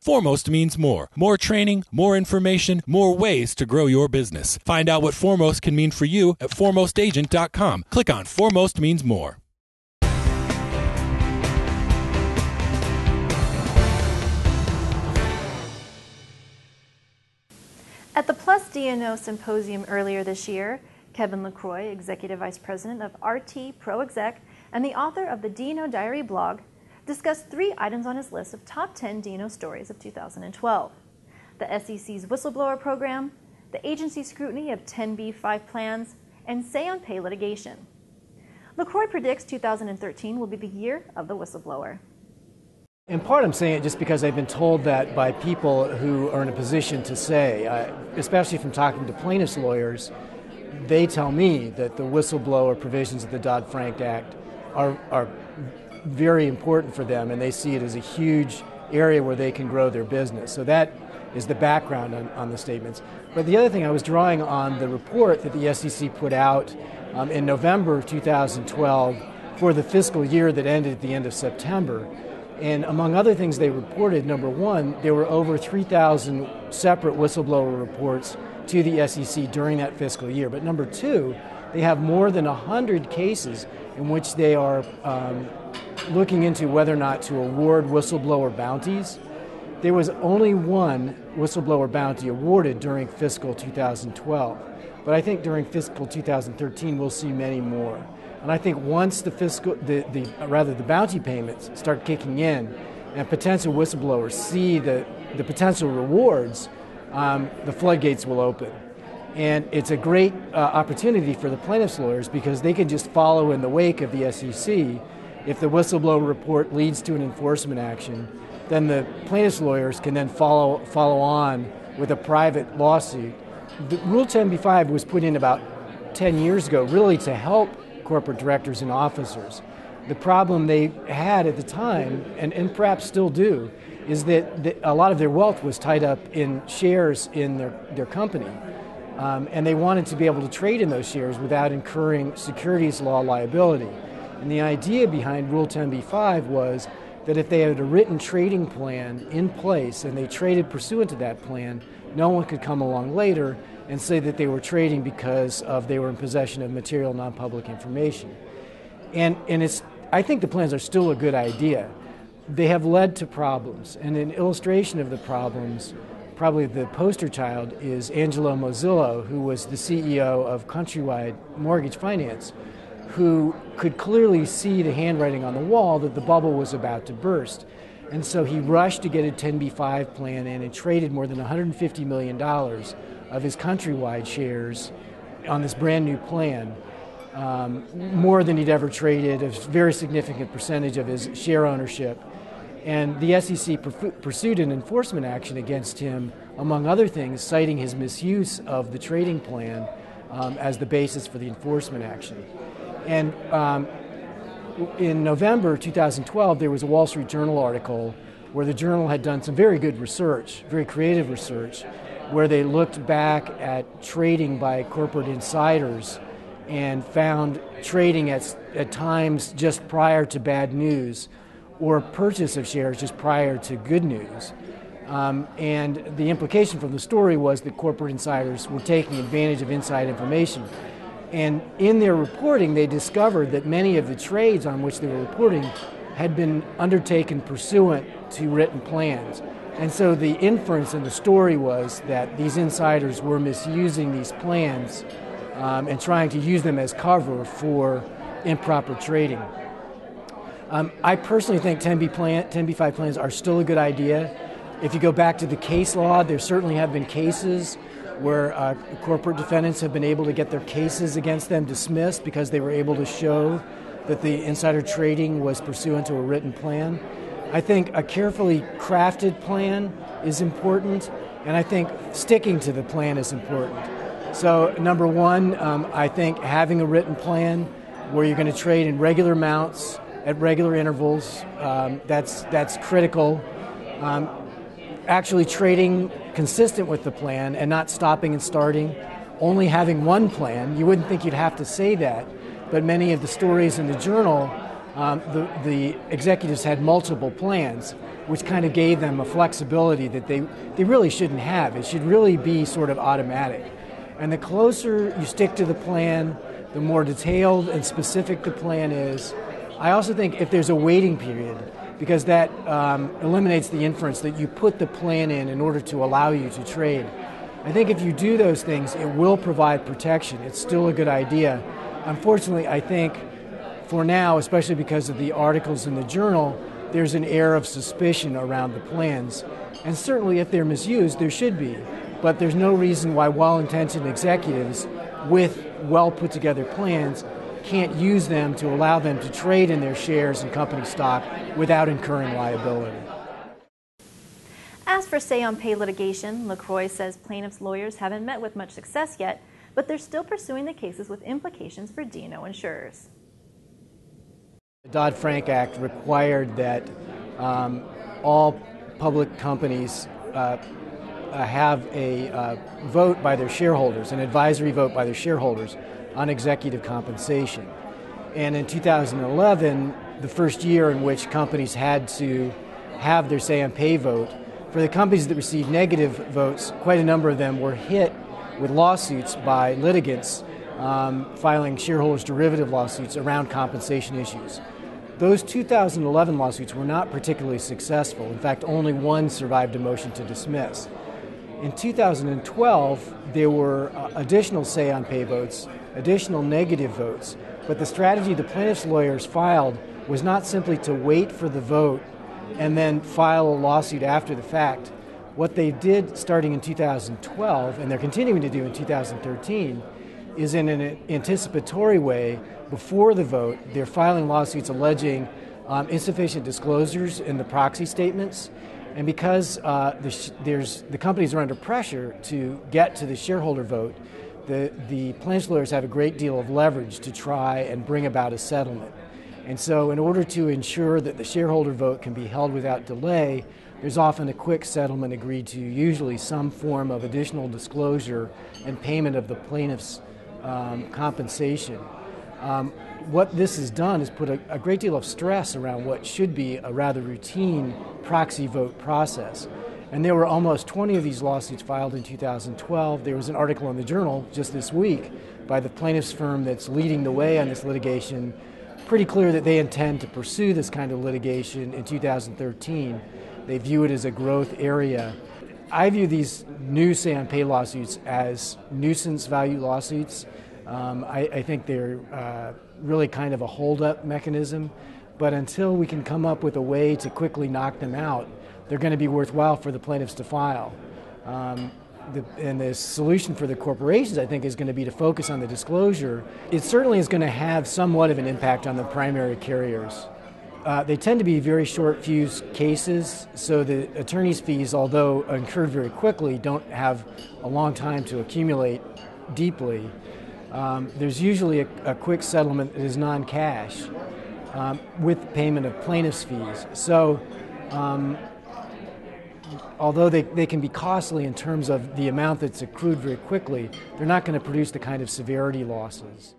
Foremost means more. More training, more information, more ways to grow your business. Find out what Foremost can mean for you at foremostagent.com. Click on Foremost Means More. At the PLUS D&O Symposium earlier this year, Kevin LaCroix, Executive Vice President of R-T ProExec and the author of the D&O Diary blog, discussed 3 items on his list of top 10 D&O stories of 2012. The SEC's whistleblower program, the agency scrutiny of 10b-5 plans, and SayonPay litigation. LaCroix predicts 2013 will be the year of the whistleblower. In part, I'm saying it just because I've been told that by people who are in a position to say, especially from talking to plaintiffs' lawyers, they tell me that the whistleblower provisions of the Dodd-Frank Act are very important for them, and they see it as a huge area where they can grow their business. So that is the background on the statements. But the other thing, I was drawing on the report that the SEC put out in November of 2012 for the fiscal year that ended at the end of September. And among other things they reported, number one, there were over 3,000 separate whistleblower reports to the SEC during that fiscal year. But number two, they have more than 100 cases in which they are looking into whether or not to award whistleblower bounties. There was only one whistleblower bounty awarded during fiscal 2012. But I think during fiscal 2013 we'll see many more. And I think once the bounty payments start kicking in and potential whistleblowers see the potential rewards, the floodgates will open. And it's a great opportunity for the plaintiffs' lawyers because they can just follow in the wake of the SEC. If the whistleblower report leads to an enforcement action, then the plaintiffs' lawyers can then follow on with a private lawsuit. The Rule 10b-5 was put in about 10 years ago really to help corporate directors and officers. The problem they had at the time, and perhaps still do, is that a lot of their wealth was tied up in shares in their company. And they wanted to be able to trade in those shares without incurring securities law liability. And the idea behind Rule 10b-5 was that if they had a written trading plan in place and they traded pursuant to that plan, no one could come along later and say that they were trading because they were in possession of material non-public information. And I think the plans are still a good idea. They have led to problems, and an illustration of the problems, probably the poster child, is Angelo Mozillo, who was the CEO of Countrywide Mortgage Finance, who could clearly see the handwriting on the wall that the bubble was about to burst. And so he rushed to get a 10b-5 plan in and traded more than $150 million of his Countrywide shares on this brand new plan, more than he'd ever traded, a very significant percentage of his share ownership. And the SEC pursued an enforcement action against him, among other things, citing his misuse of the trading plan as the basis for the enforcement action. And in November 2012, there was a Wall Street Journal article where the journal had done some very good research, very creative research, where they looked back at trading by corporate insiders and found trading at times just prior to bad news or purchase of shares just prior to good news. And the implication from the story was that corporate insiders were taking advantage of inside information. And in their reporting, they discovered that many of the trades on which they were reporting had been undertaken pursuant to written plans. And so the inference in the story was that these insiders were misusing these plans and trying to use them as cover for improper trading. I personally think 10b-5 plans are still a good idea. If you go back to the case law, there certainly have been cases where corporate defendants have been able to get their cases against them dismissed because they were able to show that the insider trading was pursuant to a written plan. I think a carefully crafted plan is important, and I think sticking to the plan is important. So number one, I think having a written plan where you're going to trade in regular amounts at regular intervals, that's critical. Actually trading consistent with the plan and not stopping and starting, only having one plan. You wouldn't think you'd have to say that, but many of the stories in the journal the executives had multiple plans, which kind of gave them a flexibility that they really shouldn't have. It should really be sort of automatic. And the closer you stick to the plan, the more detailed and specific the plan is. I also think if there's a waiting period, because that eliminates the inference that you put the plan in order to allow you to trade. I think if you do those things, it will provide protection. It's still a good idea. Unfortunately, I think for now, especially because of the articles in the journal, there's an air of suspicion around the plans. And certainly if they're misused, there should be. But there's no reason why well-intentioned executives with well put together plans can't use them to allow them to trade in their shares and company stock without incurring liability. As for SayonPay litigation, LaCroix says plaintiffs' lawyers haven't met with much success yet, but they're still pursuing the cases with implications for D&O insurers. The Dodd-Frank Act required that all public companies have a vote by their shareholders, an advisory vote by their shareholders on executive compensation. And in 2011, the first year in which companies had to have their SayonPay vote, for the companies that received negative votes, quite a number of them were hit with lawsuits by litigants filing shareholders' derivative lawsuits around compensation issues. Those 2011 lawsuits were not particularly successful. In fact, only one survived a motion to dismiss. In 2012, there were additional SayonPay votes, additional negative votes, but the strategy the plaintiffs' lawyers filed was not simply to wait for the vote and then file a lawsuit after the fact. What they did starting in 2012, and they're continuing to do in 2013, is in an anticipatory way, before the vote, they're filing lawsuits alleging insufficient disclosures in the proxy statements. And because the companies are under pressure to get to the shareholder vote, the plaintiffs' lawyers have a great deal of leverage to try and bring about a settlement. And so in order to ensure that the shareholder vote can be held without delay, there's often a quick settlement agreed to, usually some form of additional disclosure and payment of the plaintiff's compensation. What this has done is put a great deal of stress around what should be a rather routine proxy vote process. And there were almost 20 of these lawsuits filed in 2012. There was an article in the journal just this week by the plaintiff's firm that's leading the way on this litigation, pretty clear that they intend to pursue this kind of litigation in 2013. They view it as a growth area. I view these new SayonPay lawsuits as nuisance value lawsuits. I think they're really kind of a hold-up mechanism, but until we can come up with a way to quickly knock them out, they're going to be worthwhile for the plaintiffs to file. And the solution for the corporations, I think, is going to be to focus on the disclosure. It certainly is going to have somewhat of an impact on the primary carriers. They tend to be very short-fused cases, so the attorney's fees, although incurred very quickly, don't have a long time to accumulate deeply. There's usually a quick settlement that is non-cash with payment of plaintiff's fees. So although they can be costly in terms of the amount that's accrued very quickly, they're not going to produce the kind of severity losses.